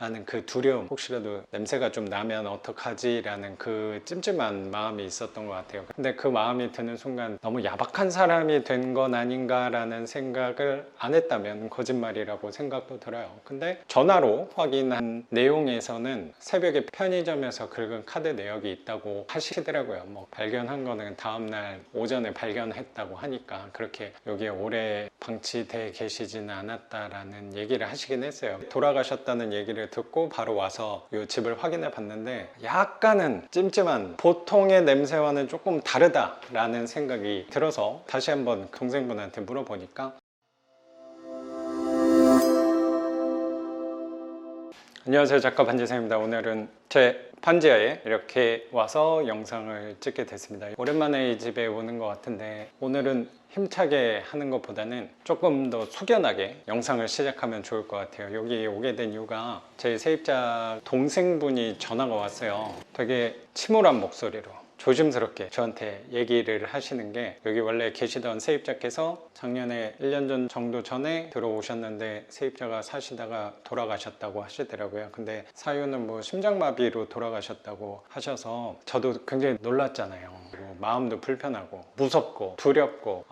라는 그 두려움, 혹시라도 냄새가 좀 나면 어떡하지 라는 그 찜찜한 마음이 있었던 것 같아요. 근데 그 마음이 드는 순간 너무 야박한 사람이 된 건 아닌가 라는 생각을 안 했다면 거짓말이라고 생각도 들어요. 근데 전화로 확인한 내용에서는 새벽에 편의점에서 긁은 카드 내역이 있다고 하시더라고요. 뭐 발견한 거는 다음날 오전에 발견했다고 하니까 그렇게 여기에 오래 방치돼 계시지는 않았다라는 얘기를 하시긴 했어요. 돌아가셨다는 얘기를 듣고 바로 와서 이 집을 확인해 봤는데 약간은 찜찜한, 보통의 냄새와는 조금 다르다라는 생각이 들어서 다시 한번 동생분한테 물어보니까, 안녕하세요, 작가 반지성입니다. 오늘은 제 반지하에 이렇게 와서 영상을 찍게 됐습니다. 오랜만에 이 집에 오는 것 같은데 오늘은 힘차게 하는 것보다는 조금 더 숙연하게 영상을 시작하면 좋을 것 같아요. 여기 오게 된 이유가 제 세입자 동생분이 전화가 왔어요. 되게 침울한 목소리로 조심스럽게 저한테 얘기를 하시는 게, 여기 원래 계시던 세입자께서 작년에 1년 전 정도 전에 들어오셨는데 세입자가 사시다가 돌아가셨다고 하시더라고요. 근데 사유는 뭐 심장마비로 돌아가셨다고 하셔서 저도 굉장히 놀랐잖아요. 그리고 마음도 불편하고 무섭고 두렵고,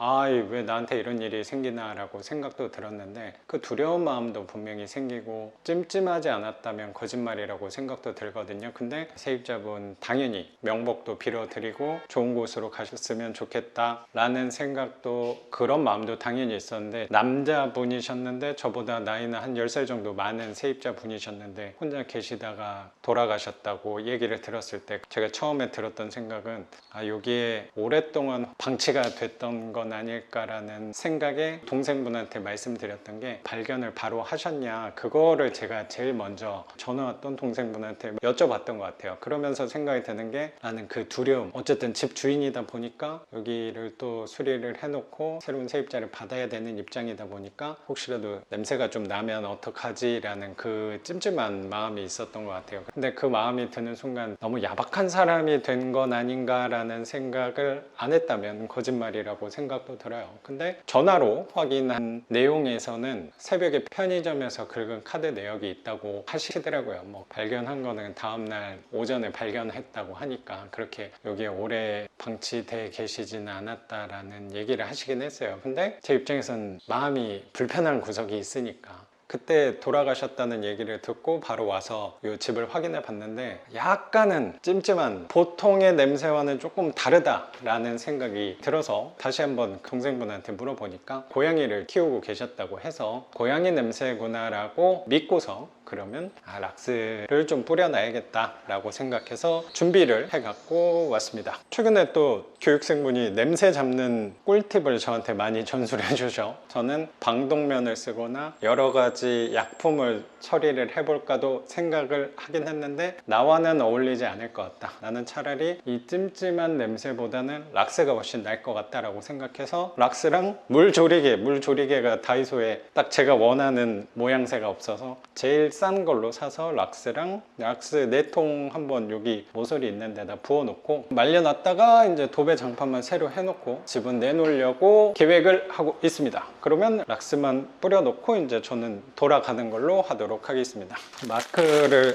왜 나한테 이런 일이 생기나 라고 생각도 들었는데, 그 두려운 마음도 분명히 생기고 찜찜하지 않았다면 거짓말이라고 생각도 들거든요. 근데 세입자분 당연히 명복도 빌어드리고 좋은 곳으로 가셨으면 좋겠다 라는 생각도, 그런 마음도 당연히 있었는데, 남자분이셨는데 저보다 나이는 한 10살 정도 많은 세입자 분이셨는데 혼자 계시다가 돌아가셨다고 얘기를 들었을 때 제가 처음에 들었던 생각은, 여기에 오랫동안 방치가 됐던 건 아닐까라는 생각에 동생분한테 말씀드렸던 게, 발견을 바로 하셨냐, 그거를 제가 제일 먼저 전화 왔던 동생분한테 여쭤봤던 것 같아요. 그러면서 생각이 드는 게, 나는 그 두려움, 어쨌든 집 주인이다 보니까 여기를 또 수리를 해놓고 새로운 세입자를 받아야 되는 입장이다 보니까 혹시라도 냄새가 좀 나면 어떡하지 라는 그 찜찜한 마음이 있었던 것 같아요. 근데 그 마음이 드는 순간 너무 야박한 사람이 된 건 아닌가 라는 생각을 안 했다면 거짓말이라고 생각도 들어요. 근데 전화로 확인한 내용에서는 새벽에 편의점에서 긁은 카드 내역이 있다고 하시더라고요. 뭐 발견한 거는 다음날 오전에 발견했다고 하니까 그렇게 여기에 오래 방치돼 계시지는 않았다라는 얘기를 하시긴 했어요. 근데 제 입장에선 마음이 불편한 구석이 있으니까, 그때 돌아가셨다는 얘기를 듣고 바로 와서 이 집을 확인해 봤는데 약간은 찜찜한, 보통의 냄새와는 조금 다르다라는 생각이 들어서 다시 한번 동생분한테 물어보니까 고양이를 키우고 계셨다고 해서 고양이 냄새구나 라고 믿고서, 그러면 락스를 좀 뿌려놔야겠다 라고 생각해서 준비를 해갖고 왔습니다. 최근에 또 교육생분이 냄새 잡는 꿀팁을 저한테 많이 전수를 해주셔. 저는 방독면을 쓰거나 여러 가지 약품을 처리를 해볼까도 생각을 하긴 했는데 나와는 어울리지 않을 것 같다. 나는 차라리 이 찜찜한 냄새보다는 락스가 훨씬 나을 것 같다라고 생각해서 락스랑 물조리개가 다이소에 딱 제가 원하는 모양새가 없어서 제일 싼 걸로 사서 락스 4통 한번 여기 모서리 있는 데다 부어놓고 말려놨다가 이제 도배 장판만 새로 해놓고 집은 내놓으려고 계획을 하고 있습니다. 그러면 락스만 뿌려놓고 이제 저는 돌아가는 걸로 하도록 하겠습니다. 마스크를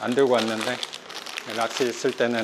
안 들고 왔는데 락스 있을 때는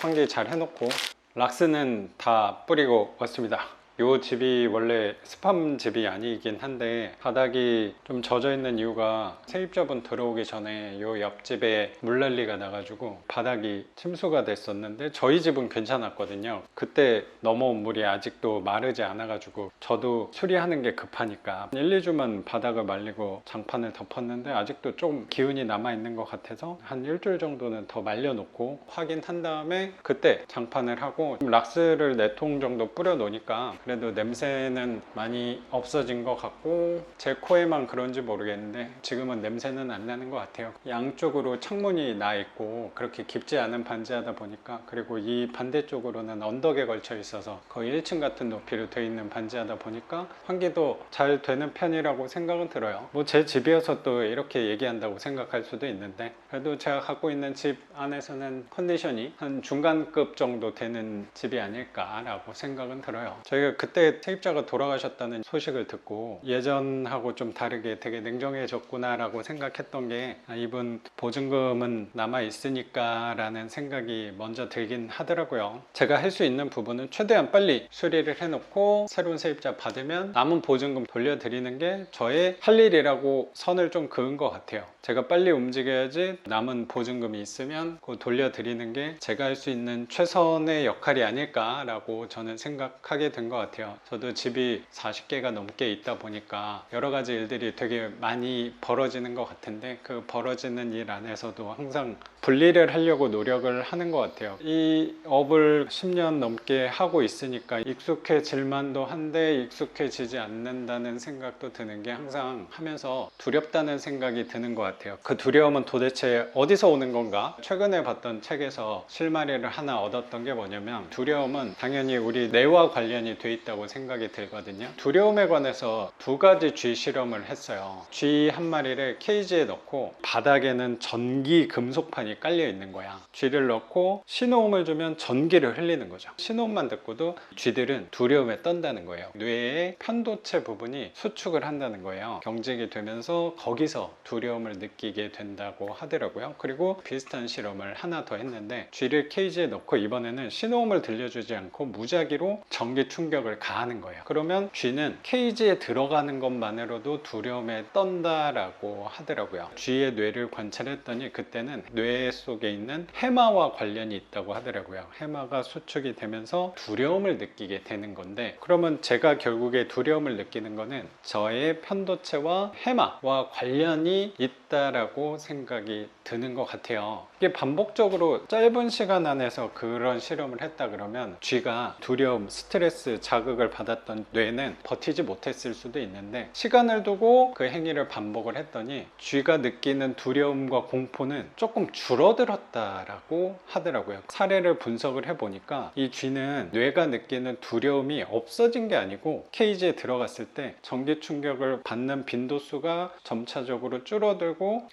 환기 잘 해놓고, 락스는 다 뿌리고 왔습니다. 이 집이 원래 스팜 집이 아니긴 한데 바닥이 좀 젖어 있는 이유가, 세입자분 들어오기 전에 이 옆집에 물난리가 나가지고 바닥이 침수가 됐었는데 저희 집은 괜찮았거든요. 그때 넘어온 물이 아직도 마르지 않아 가지고 저도 수리하는 게 급하니까 1, 2주만 바닥을 말리고 장판을 덮었는데 아직도 좀 기운이 남아 있는 것 같아서 한 일주일 정도는 더 말려 놓고 확인한 다음에 그때 장판을 하고, 락스를 4통 정도 뿌려 놓으니까 그래도 냄새는 많이 없어진 것 같고, 제 코에만 그런지 모르겠는데 지금은 냄새는 안 나는 것 같아요. 양쪽으로 창문이 나 있고 그렇게 깊지 않은 반지하다 보니까, 그리고 이 반대쪽으로는 언덕에 걸쳐 있어서 거의 1층 같은 높이로 되어 있는 반지하다 보니까 환기도 잘 되는 편이라고 생각은 들어요. 뭐 제 집이어서 또 이렇게 얘기한다고 생각할 수도 있는데, 그래도 제가 갖고 있는 집 안에서는 컨디션이 한 중간급 정도 되는 집이 아닐까라고 생각은 들어요. 저희가 그때 세입자가 돌아가셨다는 소식을 듣고 예전하고 좀 다르게 되게 냉정해졌구나 라고 생각했던 게 이분 보증금은 남아있으니까 라는 생각이 먼저 들긴 하더라고요. 제가 할 수 있는 부분은 최대한 빨리 수리를 해놓고 새로운 세입자 받으면 남은 보증금 돌려드리는 게 저의 할 일이라고 선을 좀 그은 것 같아요. 제가 빨리 움직여야지 남은 보증금이 있으면 그거 돌려드리는 게 제가 할 수 있는 최선의 역할이 아닐까라고 저는 생각하게 된 것 같아요. 저도 집이 40개가 넘게 있다 보니까 여러 가지 일들이 되게 많이 벌어지는 것 같은데 그 벌어지는 일 안에서도 항상 분리를 하려고 노력을 하는 것 같아요. 이 업을 10년 넘게 하고 있으니까 익숙해질만도 한데 익숙해지지 않는다는 생각도 드는 게 항상 하면서 두렵다는 생각이 드는 것 같아요. 그 두려움은 도대체 어디서 오는 건가? 최근에 봤던 책에서 실마리를 하나 얻었던 게 뭐냐면 두려움은 당연히 우리 뇌와 관련이 돼 있다고 생각이 들거든요. 두려움에 관해서 두 가지 쥐 실험을 했어요. 쥐 한 마리를 케이지에 넣고 바닥에는 전기 금속판이 깔려 있는 거야. 쥐를 넣고 신호음을 주면 전기를 흘리는 거죠. 신호음만 듣고도 쥐들은 두려움에 떤다는 거예요. 뇌의 편도체 부분이 수축을 한다는 거예요. 경직이 되면서 거기서 두려움을 느끼게 된다고 하더라고요. 그리고 비슷한 실험을 하나 더 했는데 쥐를 케이지에 넣고 이번에는 신호음을 들려주지 않고 무작위로 전기 충격을 가하는 거예요. 그러면 쥐는 케이지에 들어가는 것만으로도 두려움에 떤다라고 하더라고요. 쥐의 뇌를 관찰했더니 그때는 뇌 속에 있는 해마와 관련이 있다고 하더라고요. 해마가 수축이 되면서 두려움을 느끼게 되는 건데 그러면 제가 결국에 두려움을 느끼는 거는 저의 편도체와 해마와 관련이 있다라고 생각이 드는 것 같아요. 이게 반복적으로 짧은 시간 안에서 그런 실험을 했다 그러면 쥐가 두려움, 스트레스, 자극을 받았던 뇌는 버티지 못했을 수도 있는데 시간을 두고 그 행위를 반복을 했더니 쥐가 느끼는 두려움과 공포는 조금 줄어들었다라고 하더라고요. 사례를 분석을 해보니까 이 쥐는 뇌가 느끼는 두려움이 없어진 게 아니고 케이지에 들어갔을 때 전기 충격을 받는 빈도수가 점차적으로 줄어들고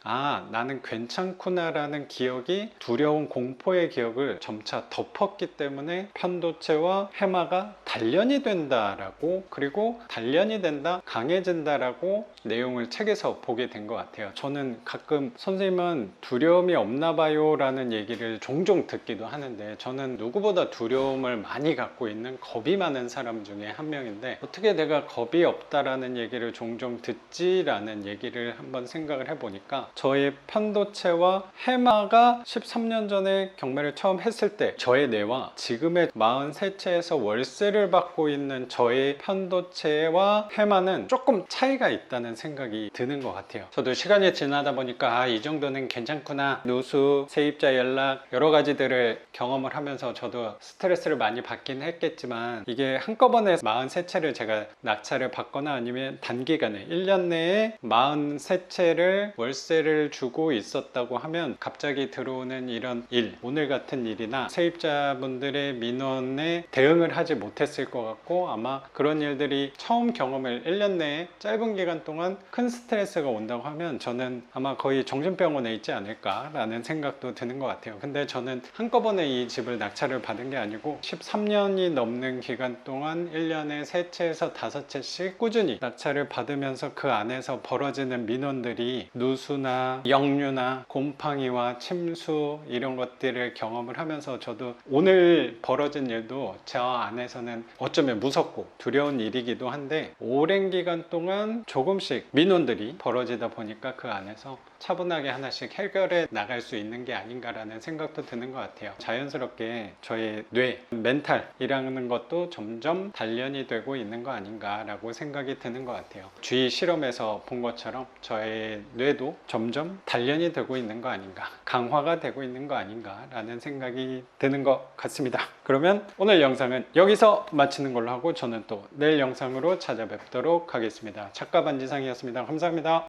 나는 괜찮구나 라는 기억이 두려운 공포의 기억을 점차 덮었기 때문에 편도체와 해마가 단련이 된다라고 그리고 단련이 된다 강해진다라고 내용을 책에서 보게 된 것 같아요. 저는 가끔 선생님은 두려움이 없나 봐요 라는 얘기를 종종 듣기도 하는데 저는 누구보다 두려움을 많이 갖고 있는 겁이 많은 사람 중에 한 명인데 어떻게 내가 겁이 없다라는 얘기를 종종 듣지 라는 얘기를 한번 생각을 해보니까 저의 편도체와 해마가 13년 전에 경매를 처음 했을 때 저의 뇌와 지금의 43채에서 월세를 받고 있는 저의 편도체와 해마는 조금 차이가 있다는 생각이 드는 것 같아요. 저도 시간이 지나다 보니까 이 정도는 괜찮구나, 누수, 세입자 연락 여러 가지들을 경험을 하면서 저도 스트레스를 많이 받긴 했겠지만 이게 한꺼번에 43채를 제가 낙찰을 받거나 아니면 단기간에 1년 내에 43채를 월세를 주고 있었다고 하면 갑자기 들어오는 이런 일, 오늘 같은 일이나 세입자분들의 민원에 대응을 하지 못했을 것 같고 아마 그런 일들이 처음 경험을 1년 내에 짧은 기간 동안 큰 스트레스가 온다고 하면 저는 아마 거의 정신병원에 있지 않을까 라는 생각도 드는 것 같아요. 근데 저는 한꺼번에 이 집을 낙찰을 받은 게 아니고 13년이 넘는 기간 동안 1년에 3채에서 5채씩 꾸준히 낙찰을 받으면서 그 안에서 벌어지는 민원들이 누수나 역류나 곰팡이와 침수 이런 것들을 경험을 하면서 저도 오늘 벌어진 일도 저 안에서는 어쩌면 무섭고 두려운 일이기도 한데 오랜 기간 동안 조금씩 민원들이 벌어지다 보니까 그 안에서 차분하게 하나씩 해결해 나갈 수 있는 게 아닌가라는 생각도 드는 것 같아요. 자연스럽게 저의 뇌, 멘탈이라는 것도 점점 단련이 되고 있는 거 아닌가라고 생각이 드는 것 같아요. 쥐 실험에서 본 것처럼 저의 뇌도 점점 단련이 되고 있는 거 아닌가, 강화가 되고 있는 거 아닌가라는 생각이 드는 것 같습니다. 그러면 오늘 영상은 여기서 마치는 걸로 하고 저는 또 내일 영상으로 찾아뵙도록 하겠습니다. 작가 반지상이었습니다. 감사합니다.